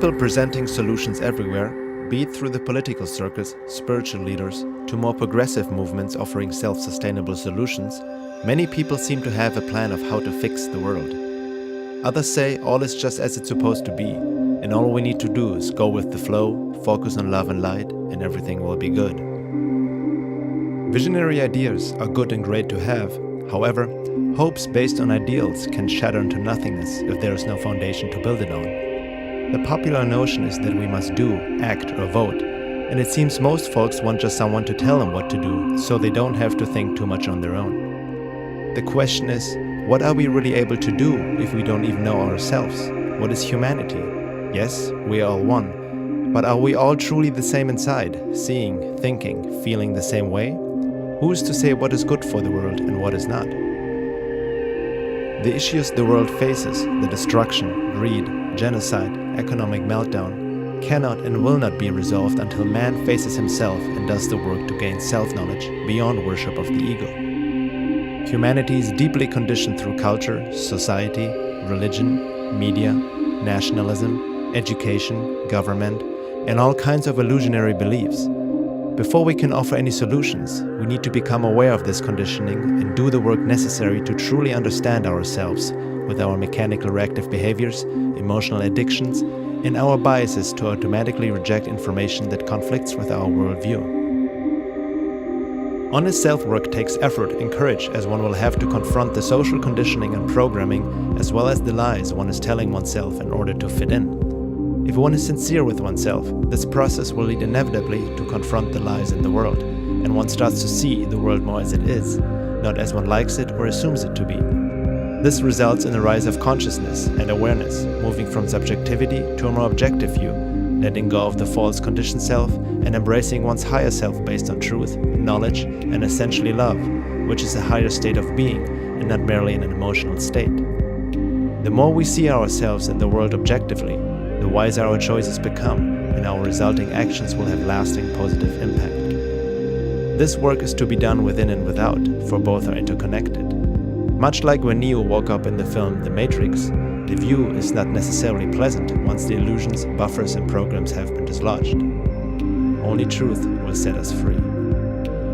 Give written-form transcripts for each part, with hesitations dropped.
people presenting solutions everywhere, be it through the political circles, spiritual leaders, to more progressive movements offering self-sustainable solutions, many people seem to have a plan of how to fix the world. Others say all is just as it's supposed to be, and all we need to do is go with the flow, focus on love and light, and everything will be good. Visionary ideas are good and great to have. However, hopes based on ideals can shatter into nothingness if there is no foundation to build it on. The popular notion is that we must do, act, or vote, and it seems most folks want just someone to tell them what to do, so they don't have to think too much on their own. The question is, what are we really able to do if we don't even know ourselves? What is humanity? Yes, we are all one, but are we all truly the same inside, seeing, thinking, feeling the same way? Who's to say what is good for the world and what is not? The issues the world faces, the destruction, greed, genocide, economic meltdown, cannot and will not be resolved until man faces himself and does the work to gain self-knowledge beyond worship of the ego. Humanity is deeply conditioned through culture, society, religion, media, nationalism, education, government, and all kinds of illusionary beliefs. Before we can offer any solutions, we need to become aware of this conditioning and do the work necessary to truly understand ourselves with our mechanical reactive behaviors, emotional addictions, and our biases to automatically reject information that conflicts with our worldview. Honest self-work takes effort and courage, as one will have to confront the social conditioning and programming as well as the lies one is telling oneself in order to fit in. If one is sincere with oneself, this process will lead inevitably to confront the lies in the world, and one starts to see the world more as it is, not as one likes it or assumes it to be. This results in a rise of consciousness and awareness, moving from subjectivity to a more objective view, letting go of the false conditioned self and embracing one's higher self based on truth, knowledge, and essentially love, which is a higher state of being and not merely an emotional state. The more we see ourselves and the world objectively, the wiser our choices become, and our resulting actions will have lasting positive impact. This work is to be done within and without, for both are interconnected. Much like when Neo woke up in the film The Matrix, the view is not necessarily pleasant once the illusions, buffers, and programs have been dislodged. Only truth will set us free.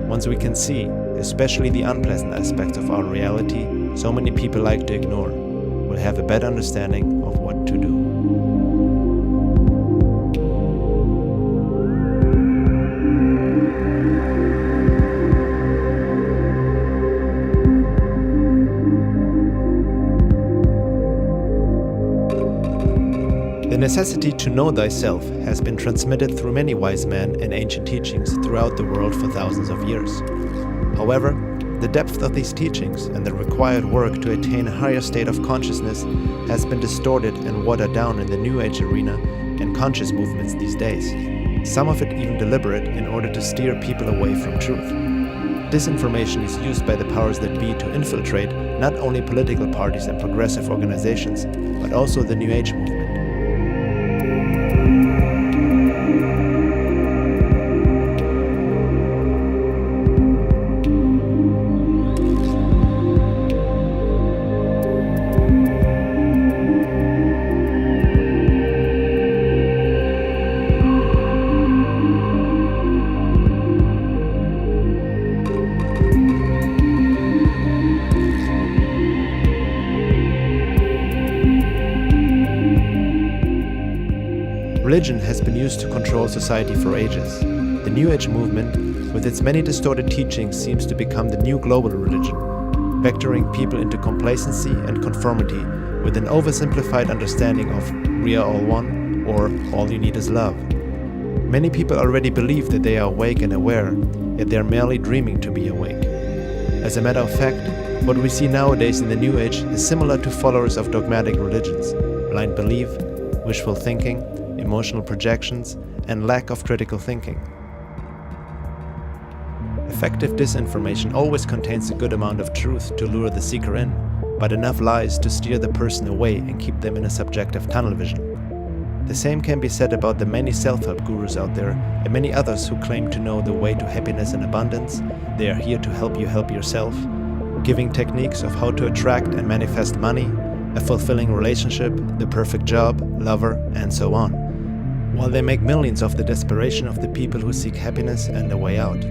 Once we can see, especially the unpleasant aspects of our reality so many people like to ignore, we'll have a better understanding of what to do. The necessity to know thyself has been transmitted through many wise men and ancient teachings throughout the world for thousands of years. However, the depth of these teachings and the required work to attain a higher state of consciousness has been distorted and watered down in the New Age arena and conscious movements these days, some of it even deliberate in order to steer people away from truth. Disinformation is used by the powers that be to infiltrate not only political parties and progressive organizations, but also the New Age movement. Religion has been used to control society for ages. The New Age movement, with its many distorted teachings, seems to become the new global religion, vectoring people into complacency and conformity with an oversimplified understanding of "we are all one" or "all you need is love." Many people already believe that they are awake and aware, yet they are merely dreaming to be awake. As a matter of fact, what we see nowadays in the New Age is similar to followers of dogmatic religions: blind belief, wishful thinking, emotional projections, and lack of critical thinking. Effective disinformation always contains a good amount of truth to lure the seeker in, but enough lies to steer the person away and keep them in a subjective tunnel vision. The same can be said about the many self-help gurus out there and many others who claim to know the way to happiness and abundance. They are here to help you help yourself, giving techniques of how to attract and manifest money, a fulfilling relationship, the perfect job, lover, and so on. while they make millions of the desperation of the people who seek happiness and a way out.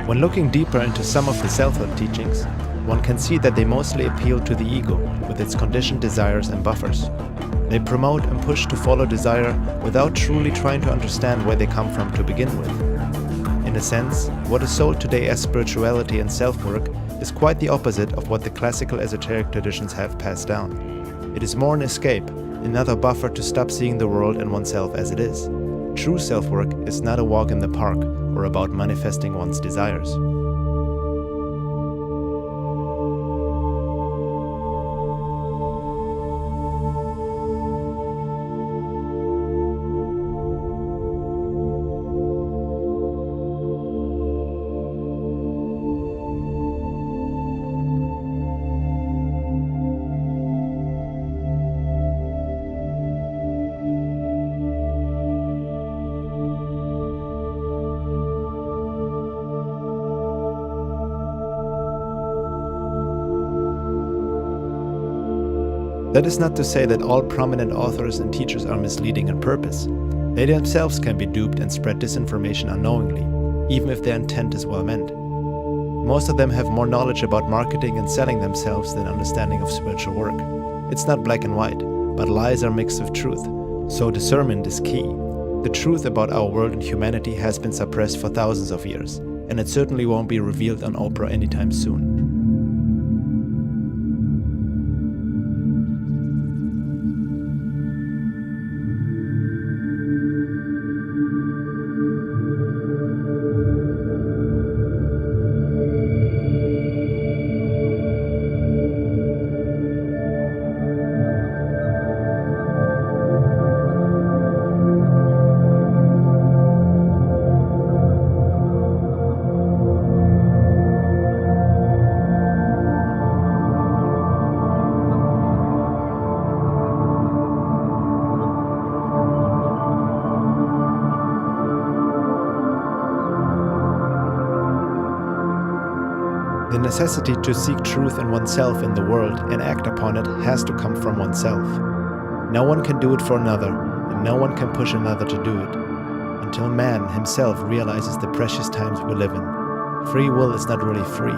When looking deeper into some of the self-help teachings, one can see that they mostly appeal to the ego with its conditioned desires and buffers. They promote and push to follow desire without truly trying to understand where they come from to begin with. In a sense, what is sold today as spirituality and self-work is quite the opposite of what the classical esoteric traditions have passed down. It is more an escape, another buffer to stop seeing the world and oneself as it is. True self-work is not a walk in the park or about manifesting one's desires. That is not to say that all prominent authors and teachers are misleading on purpose. They themselves can be duped and spread disinformation unknowingly, even if their intent is well meant. Most of them have more knowledge about marketing and selling themselves than understanding of spiritual work. It's not black and white, but lies are mixed with truth, so discernment is key. The truth about our world and humanity has been suppressed for thousands of years, and it certainly won't be revealed on Oprah anytime soon. The necessity to seek truth in oneself in the world and act upon it has to come from oneself. No one can do it for another, and no one can push another to do it, until man himself realizes the precious times we live in. Free will is not really free,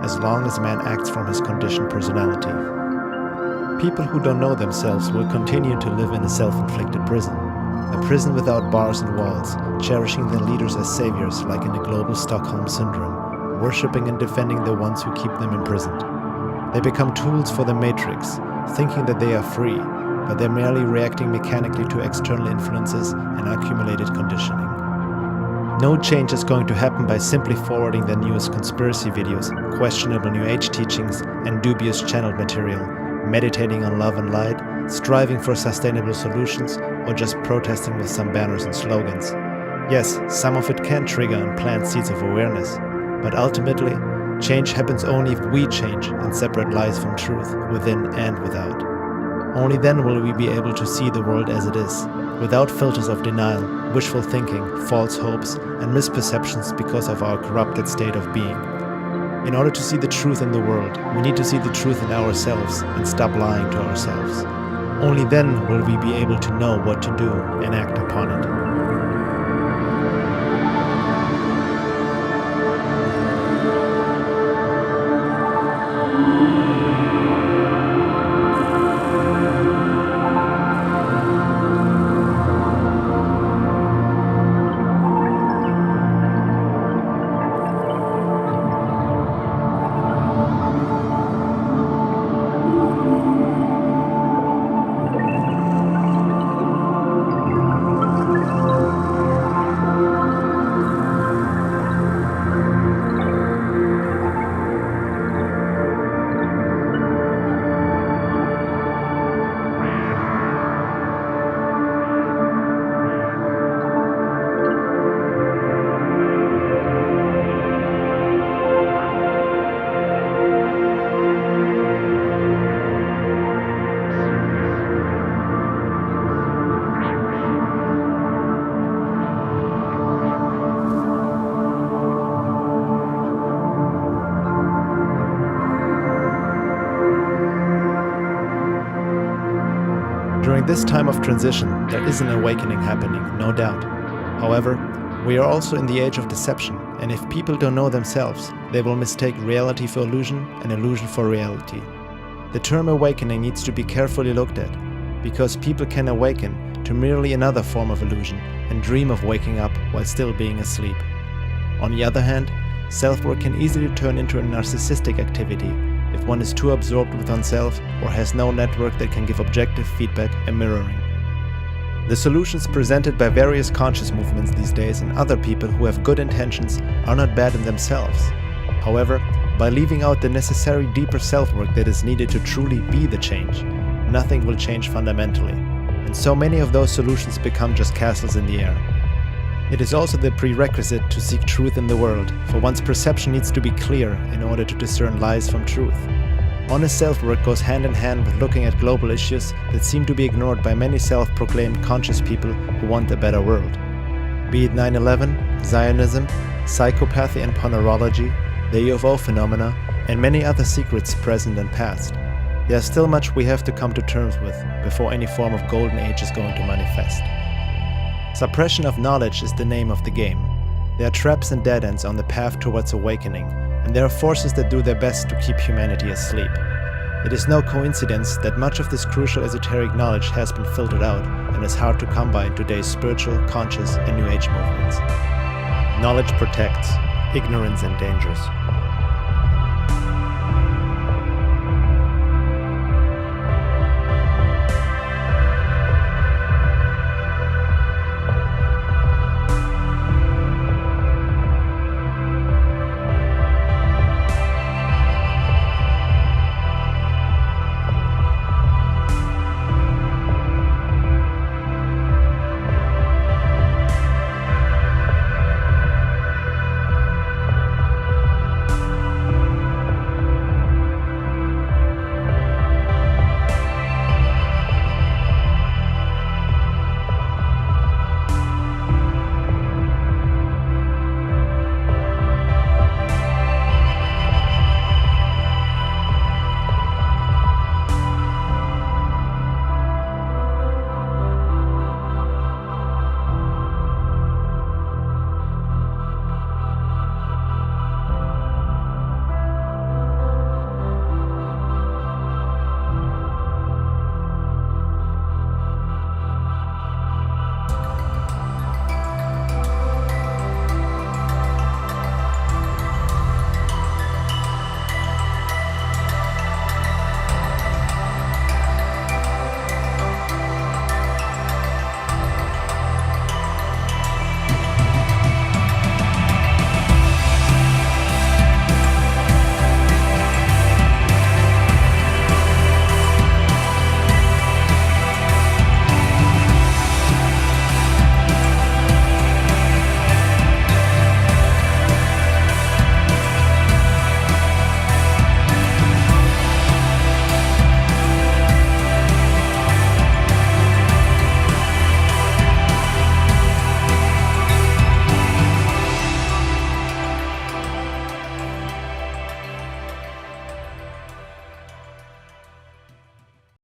as long as man acts from his conditioned personality. People who don't know themselves will continue to live in a self-inflicted prison. A prison without bars and walls, cherishing their leaders as saviors like in the global Stockholm Syndrome, worshipping and defending the ones who keep them imprisoned. They become tools for the matrix, thinking that they are free, but they're merely reacting mechanically to external influences and accumulated conditioning. No change is going to happen by simply forwarding the newest conspiracy videos, questionable New Age teachings, and dubious channeled material, meditating on love and light, striving for sustainable solutions, or just protesting with some banners and slogans. Yes, some of it can trigger and plant seeds of awareness, but ultimately, change happens only if we change and separate lies from truth, within and without. Only then will we be able to see the world as it is, without filters of denial, wishful thinking, false hopes, and misperceptions because of our corrupted state of being. In order to see the truth in the world, we need to see the truth in ourselves and stop lying to ourselves. Only then will we be able to know what to do and act upon it. During this time of transition, there is an awakening happening, no doubt. However, we are also in the age of deception, and if people don't know themselves, they will mistake reality for illusion and illusion for reality. The term awakening needs to be carefully looked at, because people can awaken to merely another form of illusion and dream of waking up while still being asleep. On the other hand, self-work can easily turn into a narcissistic activity if one is too absorbed with oneself or has no network that can give objective feedback and mirroring. The solutions presented by various conscious movements these days and other people who have good intentions are not bad in themselves. However, by leaving out the necessary deeper self-work that is needed to truly be the change, nothing will change fundamentally, and so many of those solutions become just castles in the air. It is also the prerequisite to seek truth in the world, for one's perception needs to be clear in order to discern lies from truth. Honest self-work goes hand in hand with looking at global issues that seem to be ignored by many self-proclaimed conscious people who want a better world. Be it 9/11, Zionism, psychopathy and pornorology, the UFO phenomena, and many other secrets present and past. There's still much we have to come to terms with before any form of golden age is going to manifest. Suppression of knowledge is the name of the game. There are traps and dead ends on the path towards awakening, and there are forces that do their best to keep humanity asleep. It is no coincidence that much of this crucial esoteric knowledge has been filtered out and is hard to come by in today's spiritual, conscious, and New Age movements. Knowledge protects, ignorance endangers.